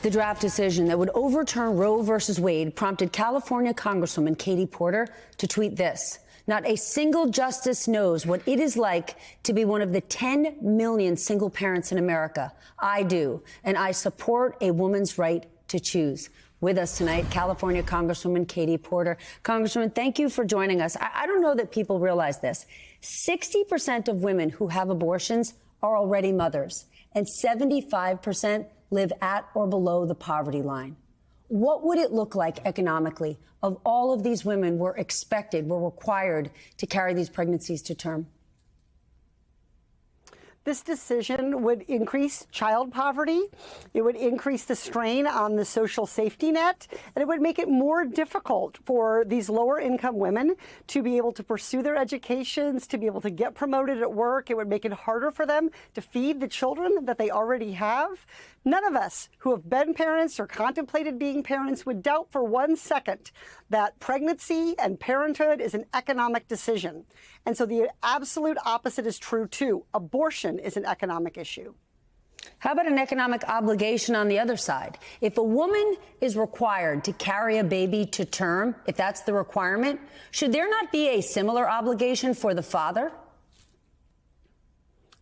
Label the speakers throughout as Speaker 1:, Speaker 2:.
Speaker 1: The draft decision that would overturn Roe versus Wade prompted California Congresswoman Katie Porter to tweet this: "Not a single justice knows what it is like to be one of the 10 million single parents in America. I do, and I support a woman's right to choose." With us tonight, California Congresswoman Katie Porter. Congresswoman, thank you for joining us. I don't know that people realize this. 60% of women who have abortions are already mothers, and 75% live at or below the poverty line. What would it look like economically if all of these women were required to carry these pregnancies to term?
Speaker 2: This decision would increase child poverty. It would increase the strain on the social safety net, and it would make it more difficult for these lower income women to be able to pursue their educations, to be able to get promoted at work. It would make it harder for them to feed the children that they already have. None of us who have been parents or contemplated being parents would doubt for 1 second that pregnancy and parenthood is an economic decision. And so the absolute opposite is true, too. Abortion is an economic issue.
Speaker 1: How about an economic obligation on the other side? If a woman is required to carry a baby to term, if that's the requirement, should there not be a similar obligation for the father?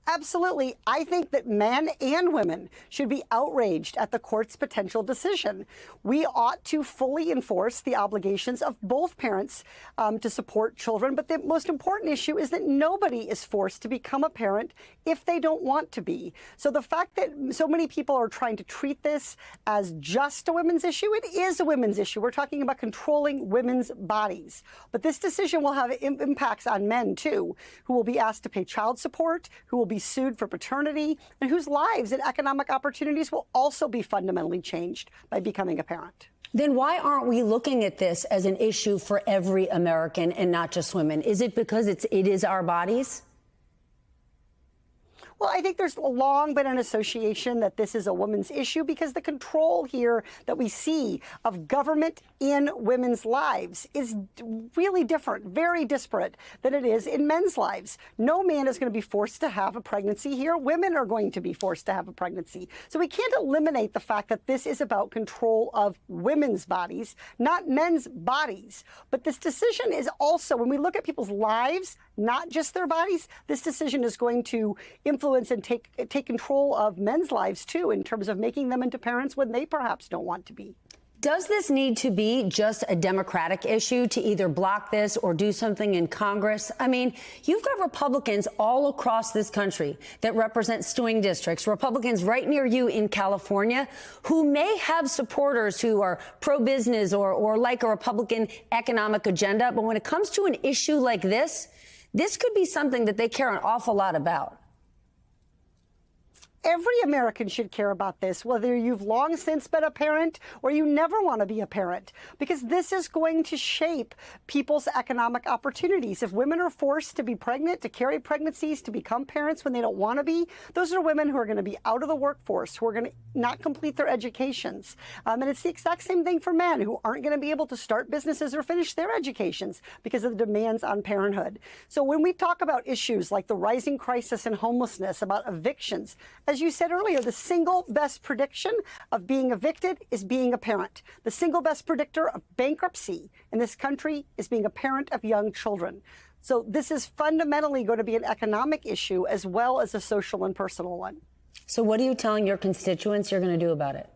Speaker 2: Absolutely. I think that men and women should be outraged at the court's potential decision. We ought to fully enforce the obligations of both parents to support children. But the most important issue is that nobody is forced to become a parent if they don't want to be. So the fact that so many people are trying to treat this as just a women's issue, it is a women's issue. We're talking about controlling women's bodies. But this decision will have impacts on men, too, who will be asked to pay child support, who will be sued for paternity, and whose lives and economic opportunities will also be fundamentally changed by becoming a parent.
Speaker 1: Then why aren't we looking at this as an issue for every American and not just women? Is it because it is our bodies?
Speaker 2: Well, I think there's long been an association that this is a women's issue because the control here that we see of government in women's lives is really different, very disparate than it is in men's lives. No man is going to be forced to have a pregnancy here. Women are going to be forced to have a pregnancy. So we can't eliminate the fact that this is about control of women's bodies, not men's bodies. But this decision is also, when we look at people's lives, not just their bodies, this decision is going to influence and take control of men's lives, too, in terms of making them into parents when they perhaps don't want to be.
Speaker 1: Does this need to be just a Democratic issue to either block this or do something in Congress? I mean, you've got Republicans all across this country that represent swing districts, Republicans right near you in California, who may have supporters who are pro-business or like a Republican economic agenda. But when it comes to an issue like this could be something that they care an awful lot about.
Speaker 2: Every American should care about this, whether you've long since been a parent or you never want to be a parent, because this is going to shape people's economic opportunities. If women are forced to be pregnant, to carry pregnancies, to become parents when they don't want to be, those are women who are going to be out of the workforce, who are going to not complete their educations. And it's the exact same thing for men who aren't going to be able to start businesses or finish their educations because of the demands on parenthood. So when we talk about issues like the rising crisis in homelessness, about evictions, as you said earlier, the single best prediction of being evicted is being a parent. The single best predictor of bankruptcy in this country is being a parent of young children. So this is fundamentally going to be an economic issue as well as a social and personal one.
Speaker 1: So what are you telling your constituents you're going to do about it?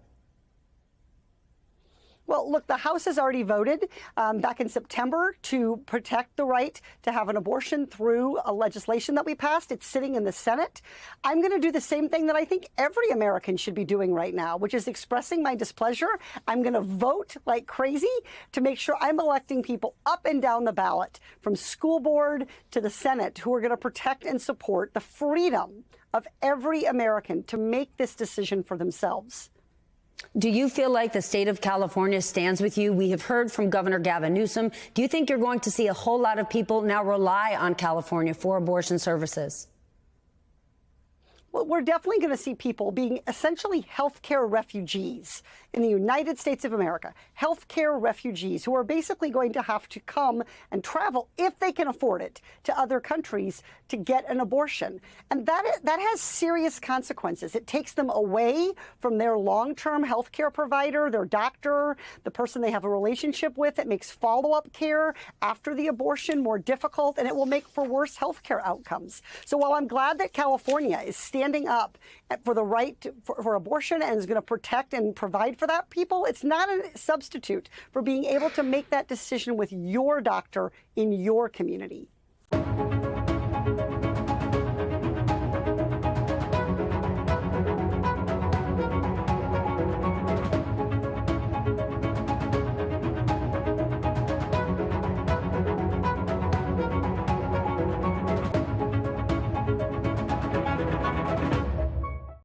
Speaker 2: Well, look, the House has already voted back in September to protect the right to have an abortion through a legislation that we passed. It's sitting in the Senate. I'm going to do the same thing that I think every American should be doing right now, which is expressing my displeasure. I'm going to vote like crazy to make sure I'm electing people up and down the ballot, from school board to the Senate, who are going to protect and support the freedom of every American to make this decision for themselves.
Speaker 1: Do you feel like the state of California stands with you? We have heard from Governor Gavin Newsom. Do you think you're going to see a whole lot of people now rely on California for abortion services?
Speaker 2: Well, we're definitely going to see people being essentially healthcare refugees in the United States of America, healthcare refugees who are basically going to have to come and travel, if they can afford it, to other countries to get an abortion. And that has serious consequences. It takes them away from their long-term healthcare provider, their doctor, the person they have a relationship with. It makes follow-up care after the abortion more difficult, and it will make for worse healthcare outcomes. So while I'm glad that California is standing up for the right for abortion and is going to protect and provide for that people, it's not a substitute for being able to make that decision with your doctor in your community.